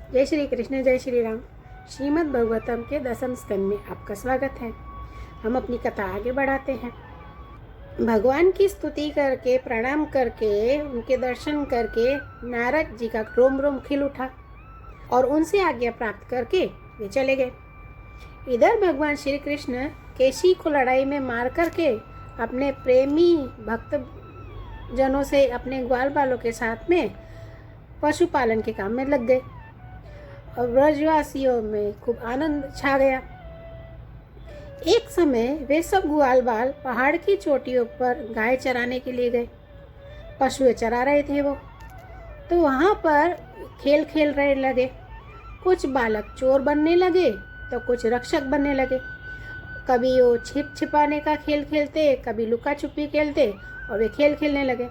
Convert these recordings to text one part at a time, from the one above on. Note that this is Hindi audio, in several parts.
जय श्री कृष्ण, जय श्री राम। श्रीमद् भागवतम के 10वें स्कंद में आपका स्वागत है। हम अपनी कथा आगे बढ़ाते हैं। भगवान की स्तुति करके, प्रणाम करके, उनके दर्शन करके नारद जी का रोम रोम खिल उठा और उनसे आज्ञा प्राप्त करके वे चले गए। इधर भगवान श्री कृष्ण केशी को लड़ाई में मार करके अपने प्रेमी भक्त जनों से, अपने ग्वाल बालों के साथ में पशुपालन के काम में लग गए और ब्रजवासियों में खूब आनंद छा गया। एक समय वे सब ग्वाल बाल पहाड़ की चोटियों पर गाय चराने के लिए गए। पशुएं चरा रहे थे वो, तो वहाँ पर खेल खेल रहे लगे। कुछ बालक चोर बनने लगे तो कुछ रक्षक बनने लगे। कभी वो छिप छिपाने का खेल खेलते, कभी लुका छुपी खेलते और वे खेल खेलने लगे।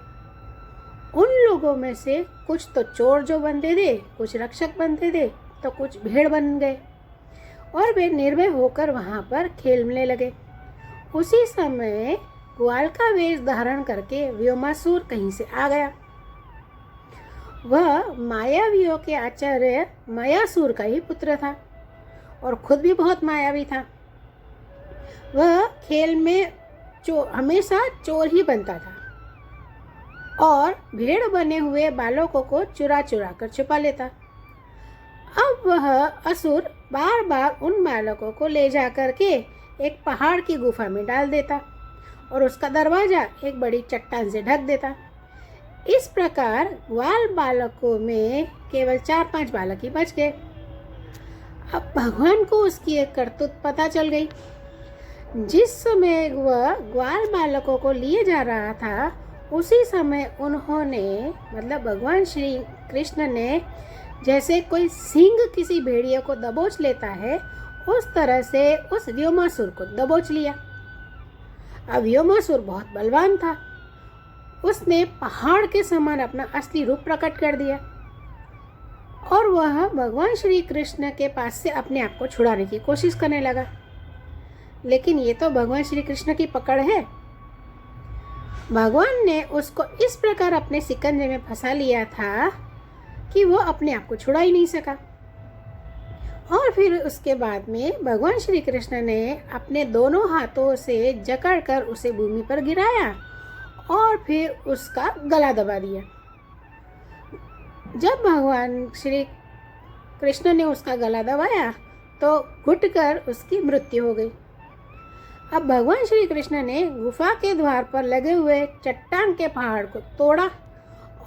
उन लोगों में से कुछ तो चोर जो बनते थे, कुछ रक्षक बनते थे, तो कुछ भेड़ बन गए और वे निर्भय होकर वहाँ पर खेलने लगे। उसी समय ग्वाल का वेश धारण करके व्योमासुर कहीं से आ गया। वह मायावियों के आचार्य मायासुर का ही पुत्र था और खुद भी बहुत मायावी था। वह खेल में हमेशा चोर ही बनता था और भेड़ बने हुए बालकों को चुरा चुरा कर छुपा लेता। अब वह असुर बार बार उन बालकों को ले जा करके एक पहाड़ की गुफा में डाल देता और उसका दरवाजा एक बड़ी चट्टान से ढक देता। इस प्रकार ग्वाल बालकों में केवल 4-5 बालक ही बच गए। अब भगवान को उसकी एक करतूत पता चल गई। जिस समय वह ग्वाल बालकों को लिए जा रहा था, उसी समय उन्होंने, मतलब भगवान श्री कृष्ण ने, जैसे कोई सिंह किसी भेड़िए को दबोच लेता है, उस तरह से उस व्योमासुर को दबोच लिया। अब व्योमासुर बहुत बलवान था। उसने पहाड़ के समान अपना असली रूप प्रकट कर दिया और वह भगवान श्री कृष्ण के पास से अपने आप को छुड़ाने की कोशिश करने लगा। लेकिन ये तो भगवान श्री कृष्ण की पकड़ है। भगवान ने उसको इस प्रकार अपने शिकंजे में फंसा लिया था कि वो अपने आप को छुड़ा ही नहीं सका। और फिर उसके बाद में भगवान श्री कृष्ण ने अपने दोनों हाथों से जकड़कर उसे भूमि पर गिराया और फिर उसका गला दबा दिया। जब भगवान श्री कृष्ण ने उसका गला दबाया तो घुटकर उसकी मृत्यु हो गई। अब भगवान श्री कृष्ण ने गुफा के द्वार पर लगे हुए चट्टान के पहाड़ को तोड़ा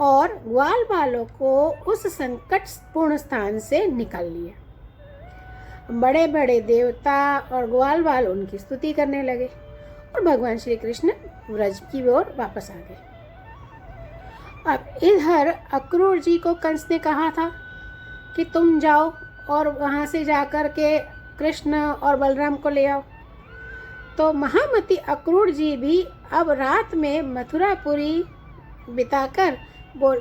और ग्वाल बालों को उस संकटपूर्ण स्थान से निकाल लिया। बड़े बड़े देवता और ग्वाल बाल उनकी स्तुति करने लगे और भगवान श्री कृष्ण व्रज की ओर वापस आ गए। अब इधर अक्रूर जी को कंस ने कहा था कि तुम जाओ और वहाँ से जाकर के कृष्ण और बलराम को ले आओ। तो महामती अक्रूर जी भी अब रात में मथुरापुरी बिताकर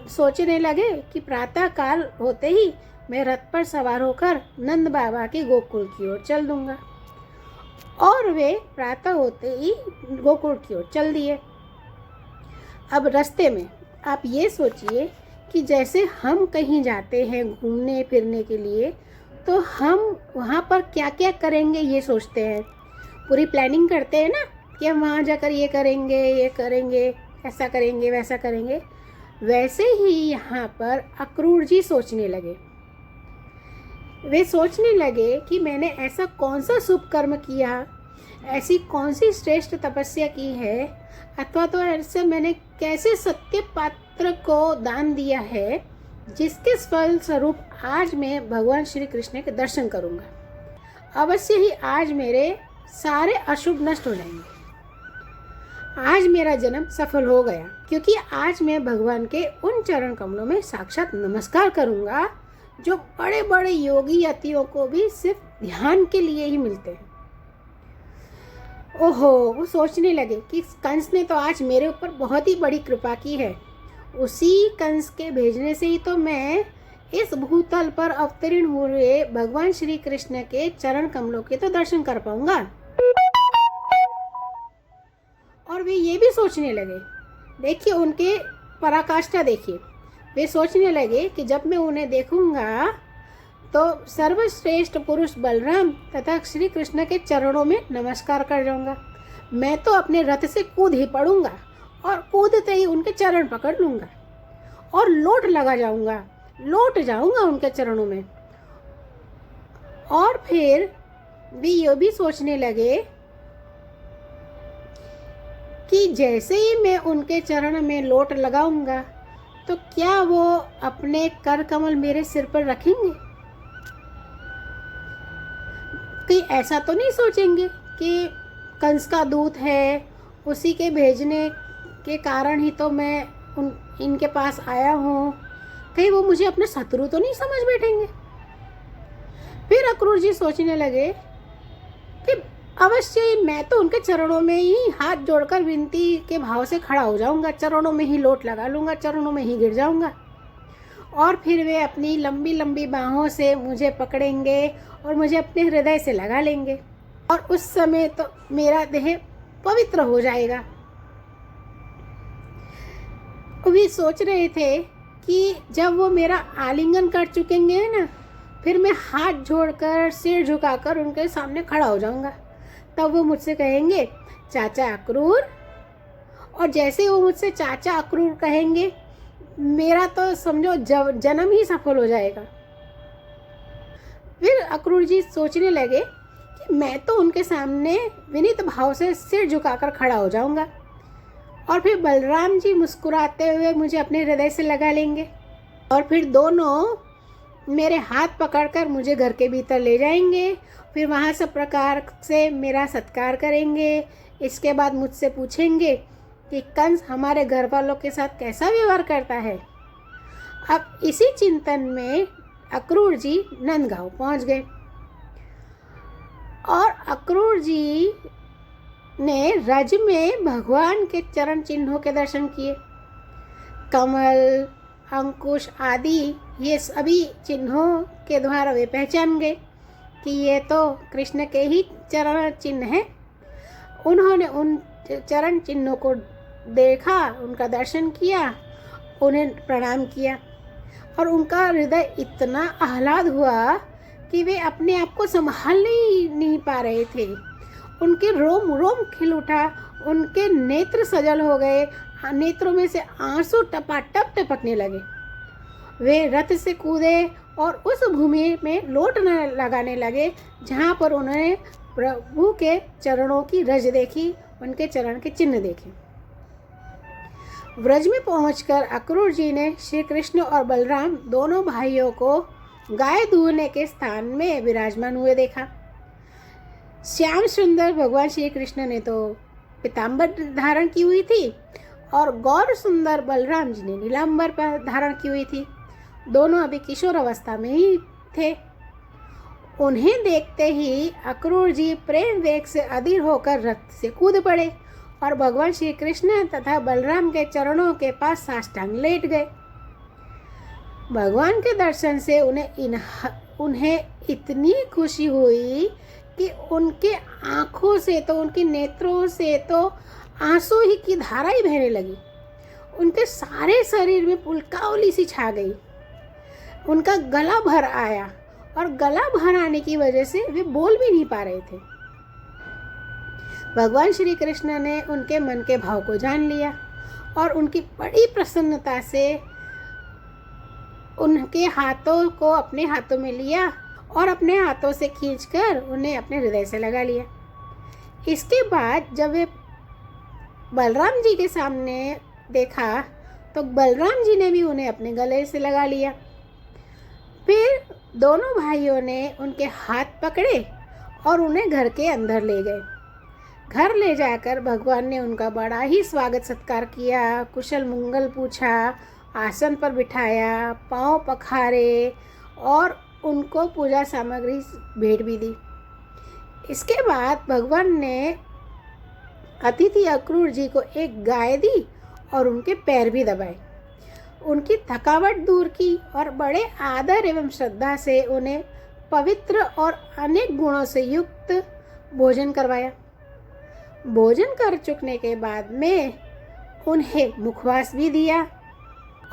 सोचने लगे कि प्रातः काल होते ही मैं रथ पर सवार होकर नंद बाबा के गोकुल की ओर चल दूंगा। और वे प्रातः होते ही गोकुल की ओर चल दिए। अब रास्ते में आप ये सोचिए कि जैसे हम कहीं जाते हैं घूमने फिरने के लिए, तो हम वहाँ पर क्या क्या करेंगे ये सोचते हैं, पूरी प्लानिंग करते हैं ना कि हम वहाँ जाकर ये करेंगे, ऐसा करेंगे, वैसा करेंगे। वैसे ही यहाँ पर अक्रूर जी सोचने लगे। वे सोचने लगे कि मैंने ऐसा कौन सा शुभ कर्म किया, ऐसी कौन सी श्रेष्ठ तपस्या की है, अथवा तो ऐसे मैंने कैसे सत्य पात्र को दान दिया है जिसके फल स्वरूप आज मैं भगवान श्री कृष्ण के दर्शन करूँगा। अवश्य ही आज मेरे सारे अशुभ नष्ट हो जाएंगे। आज मेरा जन्म सफल हो गया, क्योंकि आज मैं भगवान के उन चरण कमलों में साक्षात नमस्कार करूंगा जो बड़े बड़े योगी यतियों को भी सिर्फ ध्यान के लिए ही मिलते हैं। ओहो, वो सोचने लगे कि कंस ने तो आज मेरे ऊपर बहुत ही बड़ी कृपा की है। उसी कंस के भेजने से ही तो मैं इस भूतल पर अवतीर्ण हुए भगवान श्री कृष्ण के चरण कमलों के तो दर्शन कर पाऊंगा। और वे ये भी सोचने लगे, देखिए उनके पराकाष्ठा देखिए। वे सोचने लगे कि जब मैं उन्हें देखूंगा तो सर्वश्रेष्ठ पुरुष बलराम तथा श्री कृष्ण के चरणों में नमस्कार कर जाऊंगा। मैं तो अपने रथ से कूद ही पड़ूंगा और कूदते ही उनके चरण पकड़ लूंगा और लौट जाऊंगा उनके चरणों में। और फिर वे ये भी सोचने लगे कि जैसे ही मैं उनके चरण में लौट लगाऊंगा तो क्या वो अपने कर कमल मेरे सिर पर रखेंगे? कहीं ऐसा तो नहीं सोचेंगे कि कंस का दूत है, उसी के भेजने के कारण ही तो मैं इनके पास आया हूँ, कहीं वो मुझे अपना शत्रु तो नहीं समझ बैठेंगे? फिर अक्रूर जी सोचने लगे कि अवश्य ही मैं तो उनके चरणों में ही हाथ जोड़कर विनती के भाव से खड़ा हो जाऊंगा, चरणों में ही लोट लगा लूंगा, चरणों में ही गिर जाऊंगा। और फिर वे अपनी लंबी लंबी बाहों से मुझे पकड़ेंगे और मुझे अपने हृदय से लगा लेंगे और उस समय तो मेरा देह पवित्र हो जाएगा। वे सोच रहे थे कि जब वो मेरा आलिंगन कर चुकेंगे ना, फिर मैं हाथ जोड़कर सिर झुकाकर उनके सामने खड़ा हो जाऊंगा। तब वो मुझसे कहेंगे चाचा अक्रूर, और जैसे वो मुझसे चाचा अक्रूर कहेंगे मेरा तो समझो जन्म ही सफल हो जाएगा। फिर अक्रूर जी सोचने लगे कि मैं तो उनके सामने विनीत भाव से सिर झुकाकर खड़ा हो जाऊंगा और फिर बलराम जी मुस्कुराते हुए मुझे अपने हृदय से लगा लेंगे और फिर दोनों मेरे हाथ पकड़कर मुझे घर के भीतर ले जाएंगे। फिर वहाँ सब प्रकार से मेरा सत्कार करेंगे। इसके बाद मुझसे पूछेंगे कि कंस हमारे घर वालों के साथ कैसा व्यवहार करता है। अब इसी चिंतन में अक्रूर जी नंदगांव पहुँच गए और अक्रूर जी ने रज में भगवान के चरण चिन्हों के दर्शन किए। कमल, अंकुश आदि ये सभी चिन्हों के द्वारा वे पहचान गए कि ये तो कृष्ण के ही चरण चिन्ह हैं। उन्होंने उन चरण चिन्हों को देखा, उनका दर्शन किया, उन्हें प्रणाम किया और उनका हृदय इतना आह्लाद हुआ कि वे अपने आप को संभाल नहीं पा रहे थे। उनके रोम रोम खिल उठा, उनके नेत्र सजल हो गए, नेत्रों में से आंसू टपाटप टपकने लगे। वे रथ से कूदे और उस भूमि में लोट लगाने लगे जहाँ पर उन्होंने प्रभु के चरणों की रज देखी, उनके चरण के चिन्ह देखे। व्रज में पहुंचकर अक्रूर जी ने श्री कृष्ण और बलराम दोनों भाइयों को गाय दूहने के स्थान में विराजमान हुए देखा। श्याम सुंदर भगवान श्री कृष्ण ने तो पीताम्बर धारण की हुई थी और गौर सुंदर बलराम जी ने नीलांबर पर धारण की हुई थी। दोनों अभी किशोर अवस्था में ही थे। उन्हें देखते ही अक्रूर जी प्रेम वेग से अधीर होकर रथ से कूद पड़े और भगवान श्री कृष्ण तथा बलराम के चरणों के पास साष्टांग लेट गए। भगवान के दर्शन से उन्हें इतनी खुशी हुई कि उनके आँखों से तो, उनके नेत्रों से तो आंसू ही की धारा ही बहने लगी। उनके सारे शरीर में पुलकावली सी छा गई। उनका गला भर आया और गला भर आने की वजह से वे बोल भी नहीं पा रहे थे। भगवान श्री कृष्ण ने उनके मन के भाव को जान लिया और उनकी बड़ी प्रसन्नता से उनके हाथों को अपने हाथों में लिया और अपने हाथों से खींचकर उन्हें अपने हृदय से लगा लिया। इसके बाद जब वे बलराम जी के सामने देखा तो बलराम जी ने भी उन्हें अपने गले से लगा लिया। फिर दोनों भाइयों ने उनके हाथ पकड़े और उन्हें घर के अंदर ले गए। घर ले जाकर भगवान ने उनका बड़ा ही स्वागत सत्कार किया, कुशल मंगल पूछा, आसन पर बिठाया, पांव पखारे और उनको पूजा सामग्री भेंट भी दी। इसके बाद भगवान ने अतिथि अक्रूर जी को एक गाय दी और उनके पैर भी दबाए, उनकी थकावट दूर की और बड़े आदर एवं श्रद्धा से उन्हें पवित्र और अनेक गुणों से युक्त भोजन करवाया। भोजन कर चुकने के बाद में उन्हें मुखवास भी दिया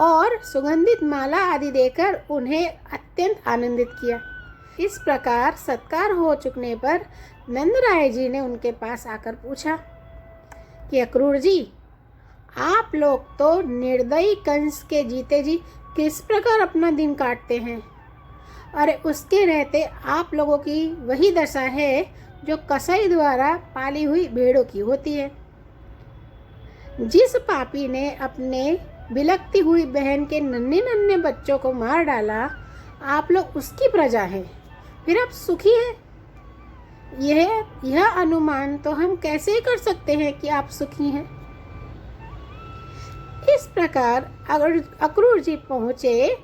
और सुगंधित माला आदि देकर उन्हें अत्यंत आनंदित किया। इस प्रकार सत्कार हो चुकने पर नंदराय जी ने उनके पास आकर पूछा कि अक्रूर जी, आप लोग तो निर्दयी कंस के जीते जी किस प्रकार अपना दिन काटते हैं? अरे उसके रहते आप लोगों की वही दशा है जो कसाई द्वारा पाली हुई भेड़ों की होती है। जिस पापी ने अपने बिलखती हुई बहन के नन्हे नन्हे बच्चों को मार डाला, आप लोग उसकी प्रजा हैं, फिर आप सुखी हैं। यह अनुमान तो हम कैसे कर सकते हैं कि आप सुखी हैं? इस प्रकार अक्रूर जी पहुँचे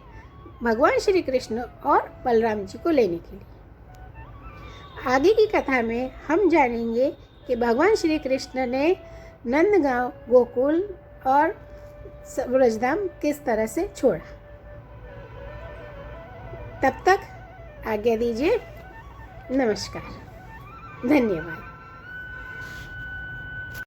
भगवान श्री कृष्ण और बलराम जी को लेने के लिए। आगे की कथा में हम जानेंगे कि भगवान श्री कृष्ण ने नंदगांव, गोकुल और ब्रजधाम किस तरह से छोड़ा। तब तक आज्ञा दीजिए। नमस्कार, धन्यवाद।